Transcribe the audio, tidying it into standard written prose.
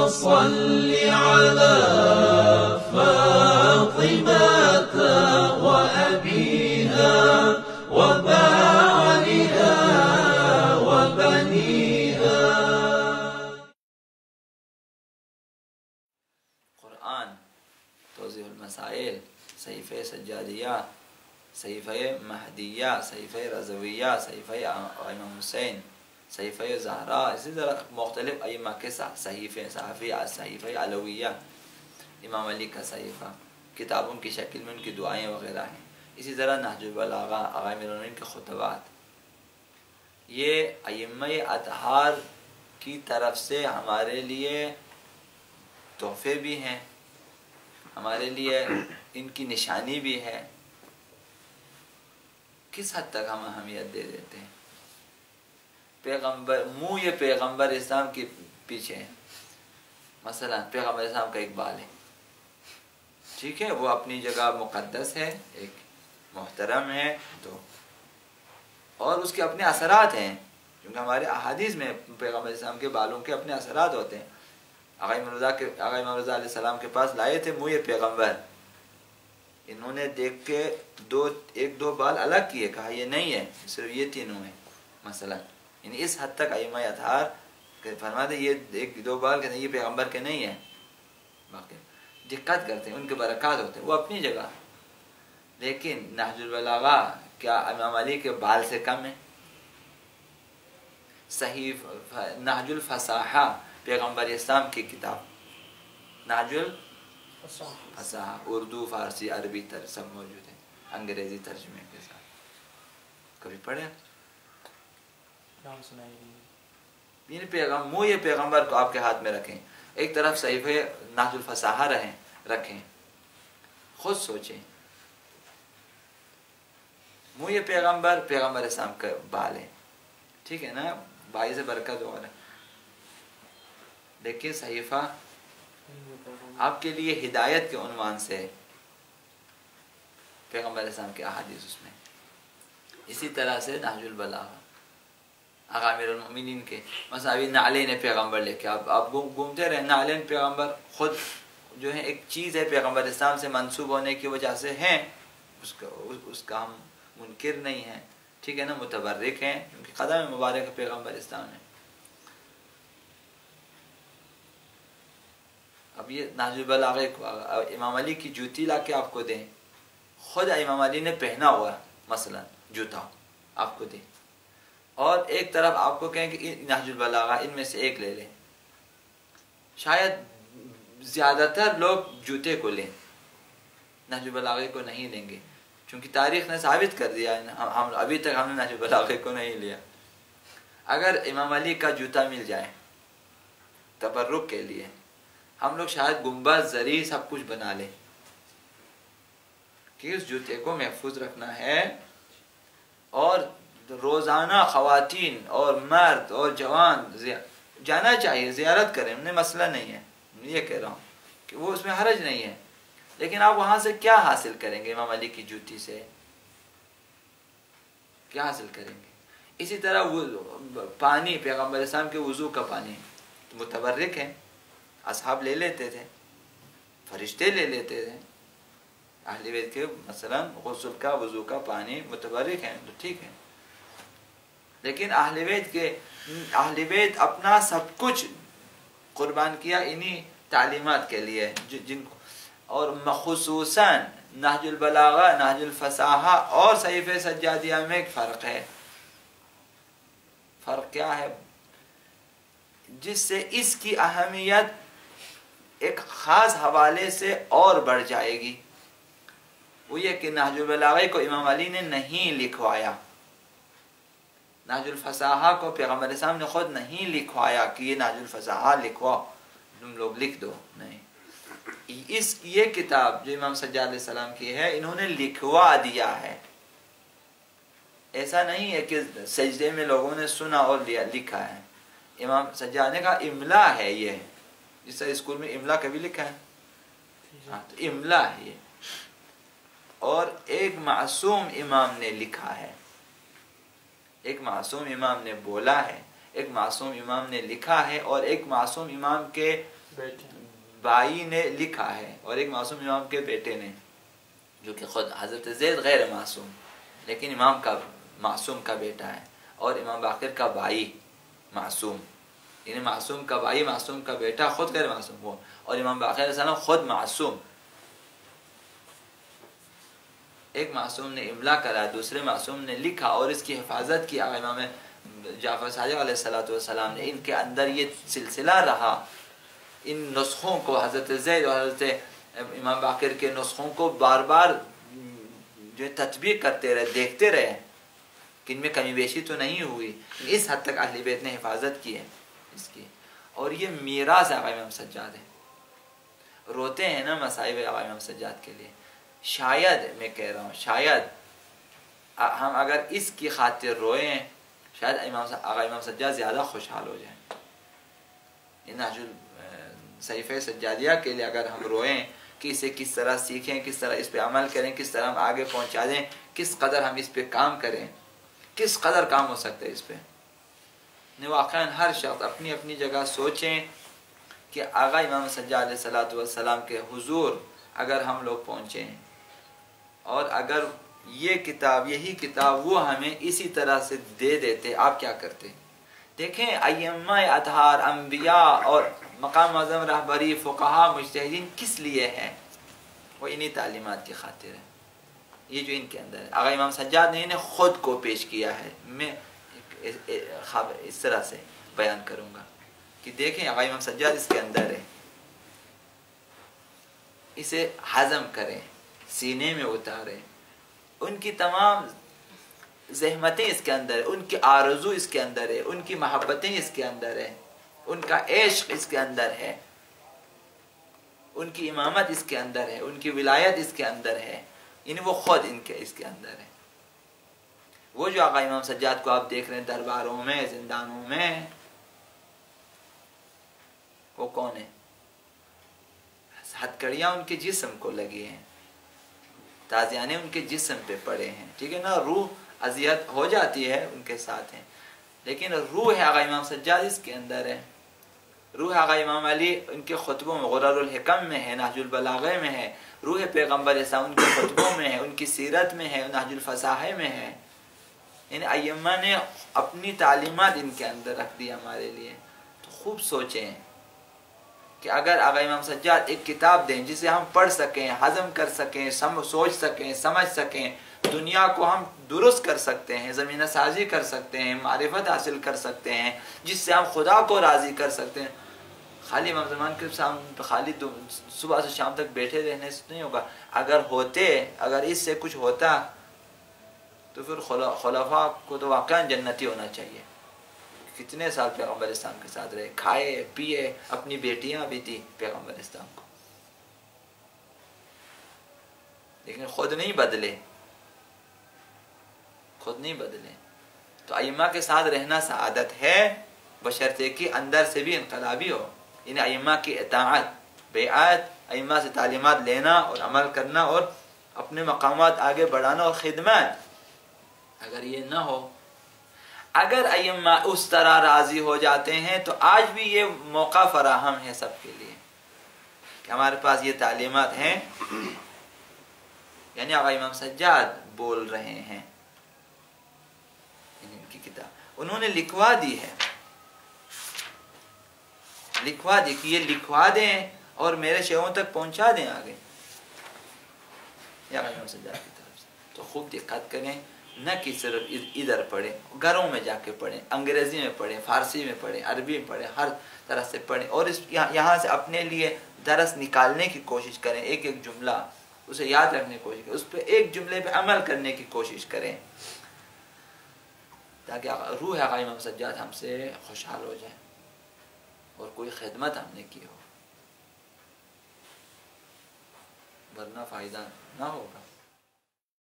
صل على فاطمة وأبيها وبعلها وبنيها. قرآن، توضیح المسائل، صحیفہ سجادیہ، صحیفہ مہدیہ، صحیفہ رضویہ، صحیفہ امام حسین، صحیفہ زہرا، اسی طرح مختلف ائمہ کے صحیفے، صحیفہ علویہ، امام علی کا صحیفہ، کتابوں کی شکل میں ان کی دعائیں وغیرہ ہیں. اسی طرح نہج البلاغہ، آقا امیر المومنین کے خطبات، یہ ائمہ اطہار کی طرف سے ہمارے لیے تحفے بھی ہیں، ہمارے لیے ان کی نشانی بھی ہے. کس حد تک ہم اہمیت دے دیتے ہیں؟ پیغمبر یہ پیغمبر اسلام کے پیچھے ہے. مثلا پیغمبر اسلام کا ایک بال ہے، ٹھیک ہے، وہ اپنی جگہ مقدس ہے، ایک محترم ہے، تو اور اس کے اپنے اثرات ہیں، کیونکہ ہمارے احادیث میں پیغمبر اسلام کے بالوں کے اپنے اثرات ہوتے ہیں. آقا امام رضا علیہ السلام کے پاس لائے تھے یہ پیغمبر، انہوں نے دیکھ کے ایک دو بال الگ کیے، کہا یہ نہیں ہے، صرف یہ تینوں ہیں مثلا. یعنی اس حد تک ائمہ اطہار فرماتے یہ ایک دو بال کہ یہ پیغمبر کے نہیں ہیں. باقی دقت کرتے ہیں، ان کے برکات ہوتے ہیں، وہ اپنی جگہ. لیکن نہج البلاغہ کیا امام علی کے بال سے کم ہے؟ صحیح نہج الفصاحہ، پیغمبر اسلام کی کتاب، نہج الفصاحہ، اردو، فارسی، عربی سب موجود ہیں، انگریزی ترجمے کے ساتھ. کبھی پڑھے؟ یہ پیغمبر کو آپ کے ہاتھ میں رکھیں، ایک طرف صحیفہ نہج الفصاحہ رکھیں، خود سوچیں. یہ پیغمبر اسلام کا بال ہے، ٹھیک ہے نا، بھائی سے برکت ہو رہا ہے. لیکن صحیفہ آپ کے لیے ہدایت کے عنوان سے پیغمبر اسلام کے احادیث اس میں. اسی طرح سے نہج البلاغہ، آقا امیر المومنین کے مثلا ابھی نعلین پیغمبر لے کے آپ گھومتے رہے. نعلین پیغمبر خود جو ہے ایک چیز ہے، پیغمبر اسلام سے منسوب ہونے کی وجہ سے ہیں، اس کا ہم منکر نہیں ہیں، ٹھیک ہے نا، متبرک ہیں، کیونکہ قدم مبارک پیغمبر اسلام ہے. اب یہ نہج البلاغہ امام علی کی جوتی لا کے آپ کو دیں، خود امام علی نے پہنا ہوا مثلا جوتا آپ کو دیں، اور ایک طرف آپ کو کہیں کہ نہج البلاغہ ان میں سے ایک لے لیں. شاید زیادہ تر لوگ جوتے کو لیں، نہج البلاغہ کو نہیں لیں گے، چونکہ تاریخ نے ثابت کر دیا ہے. ہم ابھی تک ہم نے نہج البلاغہ کو نہیں لیا. اگر امام علی کا جوتا مل جائے تبرک کے لیے، ہم لوگ شاید گنبد، زری سب کچھ بنا لیں، کہ اس جوتے کو محفوظ رکھنا ہے. اور روزانہ خواتین اور مرد اور جوان جانا چاہیے، زیارت کریں، انہیں مسئلہ نہیں ہے. یہ کہہ رہا ہوں کہ وہ اس میں حرج نہیں ہے. لیکن آپ وہاں سے کیا حاصل کریں گے؟ امام علی کی جوتی سے کیا حاصل کریں گے؟ اسی طرح پانی، پیغمبر اسلام کے وضو کا پانی متبرک ہے، اصحاب لے لیتے تھے، فرشتے لے لیتے تھے. اہل بیت کے مثلا غسل کا، وضو کا پانی متبرک ہیں تو ٹھیک ہے. لیکن اہل بیت اپنا سب کچھ قربان کیا انہی تعلیمات کے لیے، جن کو، اور خصوصاً نہج البلاغہ، نہج الفصاحہ اور صحیفہ سجادیہ میں ایک فرق ہے. فرق کیا ہے؟ جس سے اس کی اہمیت ایک خاص حوالے سے اور بڑھ جائے گی. وہ یہ کہ نہج البلاغہ کو امام علی نے نہیں لکھوایا، نہج الفصاحہ کو پیغمبر اسلام نے خود نہیں لکھوایا کہ یہ نہج الفصاحہ لکھواؤ، تم لوگ لکھ دو. نہیں، یہ کتاب جو امام سجاد علیہ السلام کی ہے، انہوں نے لکھوا دیا ہے. ایسا نہیں ہے کہ سجدے میں لوگوں نے سنا اور لکھا ہے. امام سجاد نے کہا املا ہے یہ، جس طرح اسکول میں املا کبھی لکھا ہے، ہاں تو املا ہے یہ. اور ایک معصوم امام نے لکھا ہے، ایک معصوم امام نے بولا ہے، ایک معصوم امام نے لکھا ہے، اور ایک معصوم امام کے بھائی نے لکھا ہے اور ایک معصوم امام کے بیٹے نے، جو کہ خود حضرت زید غیر معصوم لیکن امام کا معصوم کا بیٹا ہے، اور امام باقر کا بھائی معصوم، یعنی معصوم کا بھائی معصوم کا بیٹا خود غیر معصوم ہو، اور امام باقر علیہ السلام خود معصوم. ایک معصوم نے املا کرا، دوسرے معصوم نے لکھا اور اس کی حفاظت کی. امام جعفر صادق علیہ السلام نے ان کے اندر یہ سلسلہ رہا، ان نسخوں کو حضرت زید اور حضرت امام باقر کے نسخوں کو بار بار جو تطبیق کرتے رہے، دیکھتے رہے کہ ان میں کمی بیشی تو نہیں ہوئی. اس حد تک اہل بیت نے حفاظت کی ہے اس کی. اور یہ میراث آقا امام سجاد ہے. روتے ہیں نا مصائب آقا امام سجاد کے لیے. شاید میں کہہ رہا ہوں، شاید ہم اگر اس کی خاطر روئیں، شاید آقا امام سجاد زیادہ خوشحال ہو جائیں. صحیفہ سجادیہ کے لیے اگر ہم روئیں کہ اسے کس طرح سیکھیں، کس طرح اس پہ عمل کریں، کس طرح ہم آگے پہنچا دیں، کس قدر ہم اس پہ کام کریں، کس قدر کام ہو سکتا ہے اس پہ. واقعاً ہر شخص اپنی اپنی جگہ سوچیں کہ آقا امام سجاد علیہ السلام کے حضور اگر ہم لوگ پہنچیں، اور اگر یہ کتاب، یہی کتاب وہ ہمیں اسی طرح سے دے دیتے، آپ کیا کرتے؟ دیکھیں ائمہ اطہار، انبیاء اور مقام معظم رہبری، فقہا، مجتہدین کس لیے ہیں؟ وہ انہی تعلیمات کی خاطر ہے. یہ جو ان کے اندر ہے، آقا امام سجاد نے انہیں خود کو پیش کیا ہے. میں اس طرح سے بیان کروں گا کہ دیکھیں آقا امام سجاد اس کے اندر ہے، اسے ہضم کریں، سینے میں اتاریں. ان کی تمام زحمتیں اس کے اندر ہے، ان کی آرزو اس کے اندر ہے، ان کی محبتیں اس کے اندر ہے، ان کا عشق اس کے اندر ہے، ان کی امامت اس کے اندر ہے، ان کی ولایت اس کے اندر ہے. یعنی وہ خود اس کے اندر ہے. وہ جو آقا امام سجاد کو آپ دیکھ رہے ہیں درباروں میں، زندانوں میں، وہ کون ہے؟ ہتھکڑیاں ان کے جسم کو لگی ہیں، تازیانے ان کے جسم پہ پڑے ہیں، ٹھیک ہے نا. روح اذیت ہو جاتی ہے ان کے ساتھ ہیں، لیکن روح آقا امام سجاد اس کے اندر ہے. روح آقا امام علی ان کے خطبوں میں، غرر الحکم میں ہے، نہج البلاغہ میں ہے. روح پیغمبر اسلام ان کے خطبوں میں ہے، ان کی سیرت میں ہے، نہج الفصاحہ میں ہے. یعنی ائمہ نے اپنی تعلیمات ان کے اندر رکھ دی ہمارے لیے. تو خوب سوچیں کہ اگر آقا امام سجاد ایک کتاب دیں جسے ہم پڑھ سکیں، ہضم کر سکیں، سوچ سکیں، سمجھ سکیں، دنیا کو ہم درست کر سکتے ہیں، زمینہ سازی کر سکتے ہیں، معرفت حاصل کر سکتے ہیں، جس سے ہم خدا کو راضی کر سکتے ہیں. خالی امام زمان کے سامنے خالی صبح سے شام تک بیٹھے رہنے سے نہیں ہوگا. اگر اس سے کچھ ہوتا تو پھر خلفاء کو تو واقعا جنتی ہونا چاہیے. کتنے سال پیغمبر اسلام کے ساتھ رہے، کھائے پیے، اپنی بیٹیاں بھی دی پیغمبر اسلام کو، لیکن خود نہیں بدلے. تو ائمہ کے ساتھ رہنا سعادت ہے، بشرطے کہ اندر سے بھی انقلابی ہو. یعنی ائمہ کی اطاعت، بیعت، ائمہ سے تعلیمات لینا اور عمل کرنا اور اپنے مقامات آگے بڑھانا اور خدمت. اگر یہ نہ ہو، اگر ائمہ اس طرح راضی ہو جاتے ہیں تو آج بھی یہ موقع فراہم ہے سب کے لیے کہ ہمارے پاس یہ تعلیمات ہیں. یعنی آقا امام سجاد بول رہے ہیں، ان کی کتاب انہوں نے لکھوا دی ہے، کہ یہ لکھوا دیں اور میرے شیخوں تک پہنچا دیں آگے. یا آقا امام سجاد کی طرف سے. تو خوب دقت کریں، نہ کہ صرف ادھر پڑھیں، گھروں میں جا کے پڑھیں، انگریزی میں پڑھیں، فارسی میں پڑھیں، عربی میں پڑھیں، ہر طرح سے پڑھیں، اور یہاں سے اپنے لیے درس نکالنے کی کوشش کریں. ایک ایک جملہ اسے یاد رکھنے کی کوشش کریں، اس پہ ایک جملے پہ عمل کرنے کی کوشش کریں، تاکہ روح آقا امام سجاد ہم سے خوشحال ہو جائے اور کوئی خدمت ہم نے کی ہو، ورنہ فائدہ نہ ہوگا.